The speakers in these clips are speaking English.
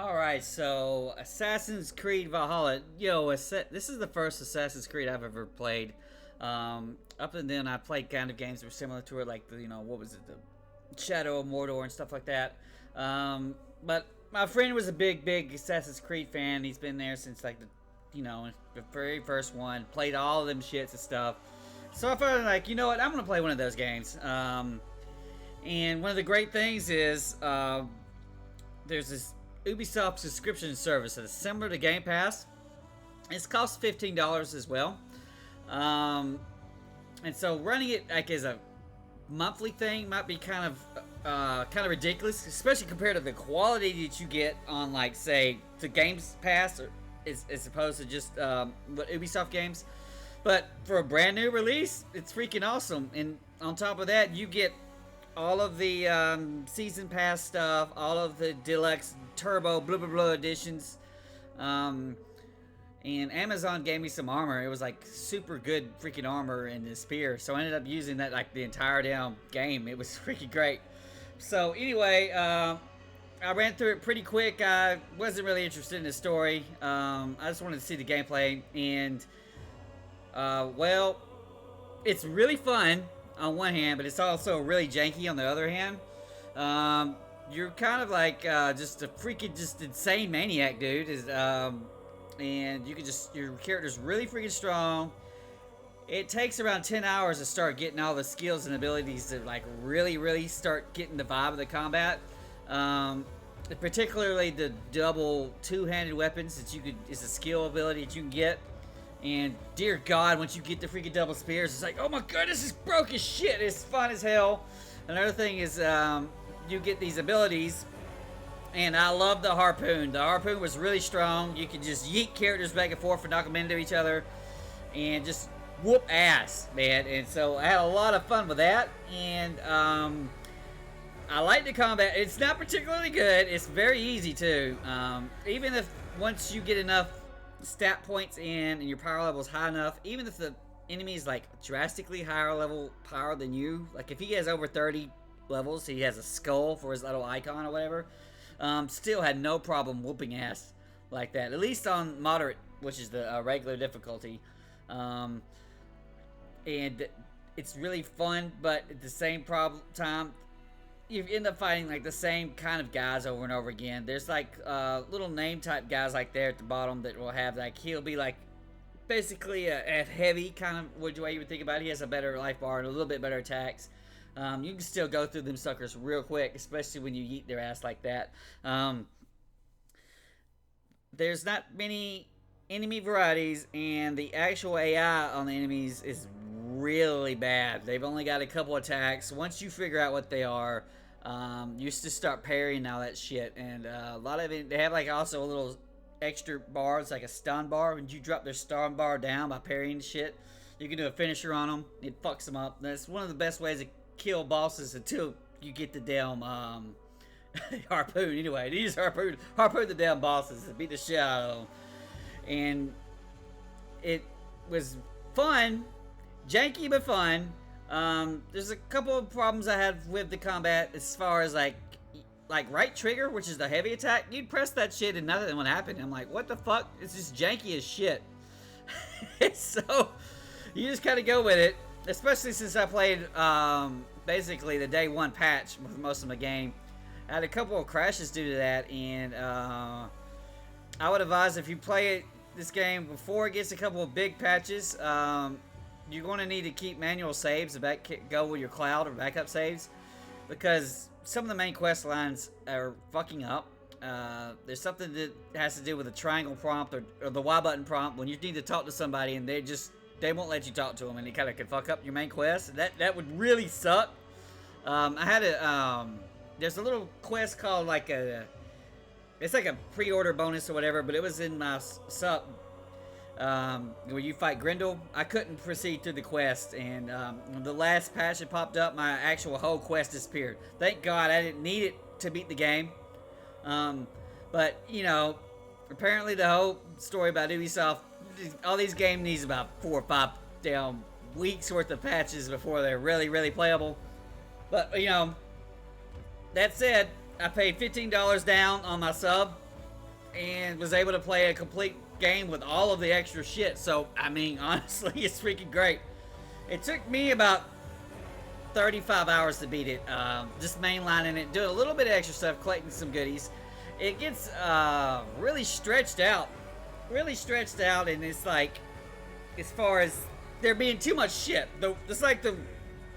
Alright, so Assassin's Creed Valhalla. This is the first Assassin's Creed I've ever played. Up and then I played kind of games that were similar to it, like what was it, the Shadow of Mordor and stuff like that. But my friend was a big Assassin's Creed fan. He's been there since like the very first one. Played all of them shits and stuff. So I felt like, you know what, I'm gonna play one of those games. And one of the great things is there's this Ubisoft subscription service that is similar to Game Pass. It's cost $15 as well. And so running it like as a monthly thing might be kind of ridiculous, especially compared to the quality that you get on, like, say, the Games Pass, or as opposed to just Ubisoft games. But for a brand new release, it's freaking awesome. And on top of that, you get all of the season pass stuff, all of the deluxe turbo blah blah blah editions, and Amazon gave me some armor. It was like super good freaking armor in the spear, so I ended up using that like the entire damn game. It was freaking great. So anyway, I ran through it pretty quick. I wasn't really interested in the story. I just wanted to see the gameplay, and well, it's really fun on one hand, but it's also really janky on the other hand. You're kind of like just a freaking insane maniac, dude. And you can your character's really freaking strong. It takes around 10 hours to start getting all the skills and abilities to like really start getting the vibe of the combat. Particularly the double two-handed weapons that is a skill ability that you can get. And dear God, once you get the freaking double spears, it's like, oh my God, this is broke as shit. It's fun as hell. Another thing is, you get these abilities, and I love the Harpoon. The Harpoon was really strong. You could just yeet characters back and forth and knock them into each other, and just whoop ass, man. And so I had a lot of fun with that, and I like the combat. It's not particularly good. It's very easy too. Even if once you get enough stat points in and your power level is high enough, even if the enemy is like drastically higher level power than you, like if he has over 30 levels, he has a skull for his little icon or whatever, still had no problem whooping ass like that, at least on moderate, which is the regular difficulty. And it's really fun, but at the same time you end up fighting like the same kind of guys over and over again. There's like little name type guys like there at the bottom that will have like, he'll be like basically a heavy kind of way you would think about it. He has a better life bar and a little bit better attacks. You can still go through them suckers real quick, especially when you yeet their ass like that. There's not many enemy varieties, and the actual AI on the enemies is really bad. They've only got a couple attacks. Once you figure out what they are, you just start parrying all that shit. And a lot of it, they have like also a little extra bar. It's like a stun bar. When you drop their stun bar down by parrying shit, you can do a finisher on them. It fucks them up. That's one of the best ways to kill bosses until you get the damn Harpoon. Anyway, you use Harpoon the damn bosses and beat the shit out of them. And it was fun. Janky but fun. There's a couple of problems I had with the combat as far as like right trigger, which is the heavy attack. You'd press that shit and nothing would happen. I'm like, what the fuck? It's just janky as shit. So you just kind of go with it, especially since I played basically the day one patch with most of my game. I had a couple of crashes due to that, and I would advise if you play this game before it gets a couple of big patches, you're going to need to keep manual saves to go with your cloud or backup saves, because some of the main quest lines are fucking up. There's something that has to do with the triangle prompt or the Y button prompt when you need to talk to somebody, and they won't let you talk to them, and it kind of can fuck up your main quest. That would really suck. I had there's a little quest called it's like a pre-order bonus or whatever, but it was in my sub, where you fight Grendel. I couldn't proceed through the quest, and the last patch that popped up, my actual whole quest disappeared. Thank God I didn't need it to beat the game. But, apparently the whole story about Ubisoft, all these games needs about 4 or 5 damn weeks worth of patches before they're really playable. But, that said, I paid $15 down on my sub, and was able to play a complete game with all of the extra shit. So, I mean, honestly, it's freaking great. It took me about 35 hours to beat it. Just mainlining it, doing a little bit of extra stuff, collecting some goodies. It gets really stretched out. Really stretched out, and it's like, as far as there being too much shit. It's like the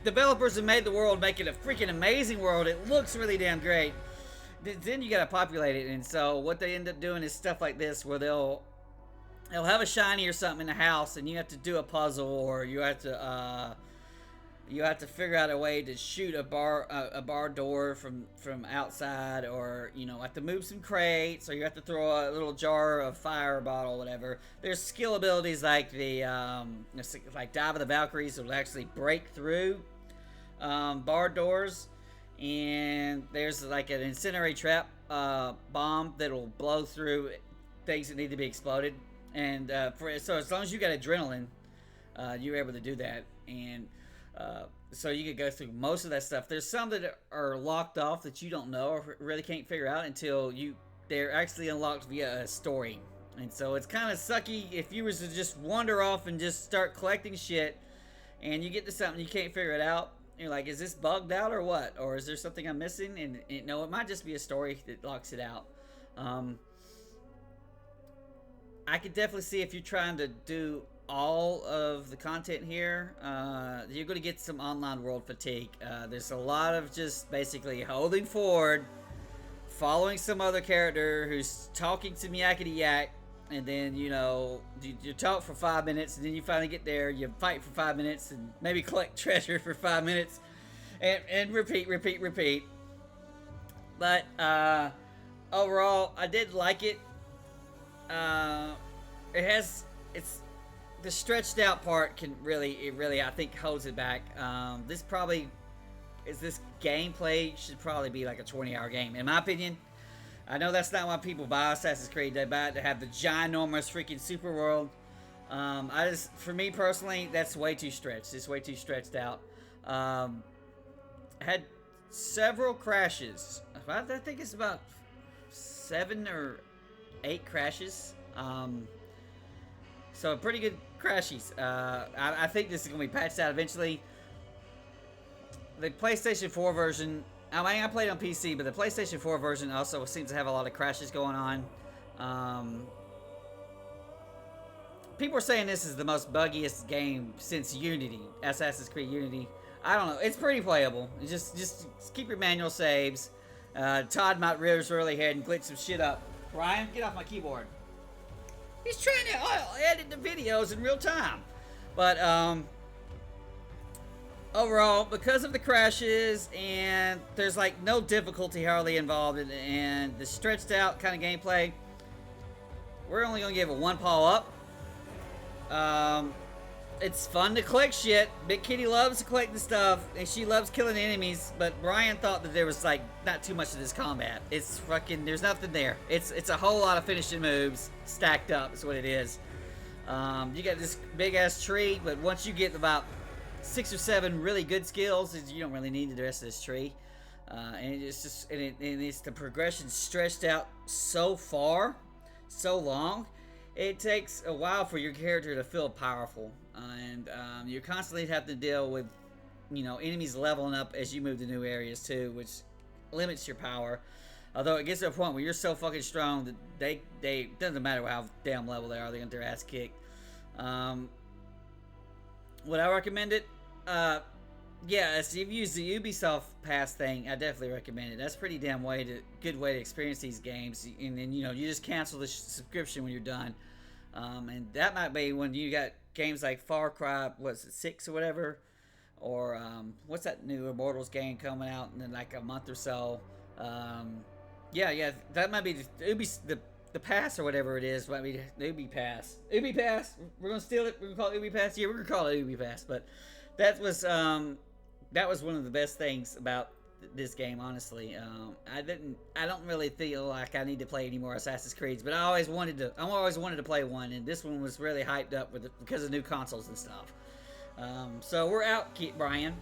developers have made the world, make it a freaking amazing world. It looks really damn great. Then you gotta populate it, and so what they end up doing is stuff like this, where they'll have a shiny or something in the house, and you have to do a puzzle, or you have to figure out a way to shoot a bar door from outside, or have to move some crates, or you have to throw a little jar of fire bottle, whatever. There's skill abilities like the like Dive of the Valkyries will actually break through bar doors. And there's like an incendiary trap bomb that'll blow through things that need to be exploded. And so as long as you got adrenaline, you're able to do that. And so you can go through most of that stuff. There's some that are locked off that you don't know or really can't figure out until they're actually unlocked via a story. And so it's kind of sucky if you was to just wander off and just start collecting shit, and you get to something you can't figure it out. You're like, is this bugged out or what? Or is there something I'm missing? And no, it might just be a story that locks it out. I could definitely see if you're trying to do all of the content here, you're going to get some online world fatigue. There's a lot of just basically holding forward, following some other character who's talking to me yakety yak, and then you talk for 5 minutes, and then you finally get there, you fight for 5 minutes, and maybe collect treasure for 5 minutes, and repeat. But overall, I did like it. The stretched out part really I think holds it back. This gameplay should probably be like a 20-hour game, in my opinion. I know that's not why people buy Assassin's Creed. They buy it to have the ginormous freaking super world. For me personally, that's way too stretched. It's way too stretched out. I had several crashes. I think it's about 7 or 8 crashes. So pretty good crashes. I think this is going to be patched out eventually. The PlayStation 4 version, I played on PC, but the PlayStation 4 version also seems to have a lot of crashes going on. People are saying this is the most buggiest game since Unity, Assassin's Creed Unity. I don't know. It's pretty playable. Just keep your manual saves. Todd might rear his early head and glitch some shit up. Ryan, get off my keyboard. He's trying to edit the videos in real time. But overall, because of the crashes and there's like no difficulty hardly involved and the stretched out kind of gameplay, we're only gonna give it 1 paw up. It's fun to collect shit. Big Kitty loves to collect the stuff, and she loves killing enemies. But Brian thought that there was like not too much of this combat. It's fucking, there's nothing there. It's a whole lot of finishing moves stacked up. Is what it is. You got this big ass tree, but once you get about 6 or 7 really good skills, you don't really need the rest of this tree. And it's just, it's the progression stretched out so far, so long. It takes a while for your character to feel powerful, and you constantly have to deal with, enemies leveling up as you move to new areas too, which limits your power. Although it gets to a point where you're so fucking strong that they doesn't matter how damn level they are, they're gonna get their ass kicked. Would I recommend it? Yeah, if you've used the Ubisoft Pass thing, I definitely recommend it. That's a pretty damn good way to experience these games. And then, you just cancel the subscription when you're done. And that might be when you got games like Far Cry, 6 or whatever? Or, what's that new Immortals game coming out in like a month or so? Yeah, that might be the pass or whatever it is. Might be the ubipass. Ubipass? We're gonna steal it? We're gonna call it ubipass? Yeah, we're gonna call it ubipass. But that was one of the best things about this game, honestly. I don't really feel like I need to play any more Assassin's Creeds, but I always wanted to play one, and this one was really hyped up because of new consoles and stuff. So we're out, Brian.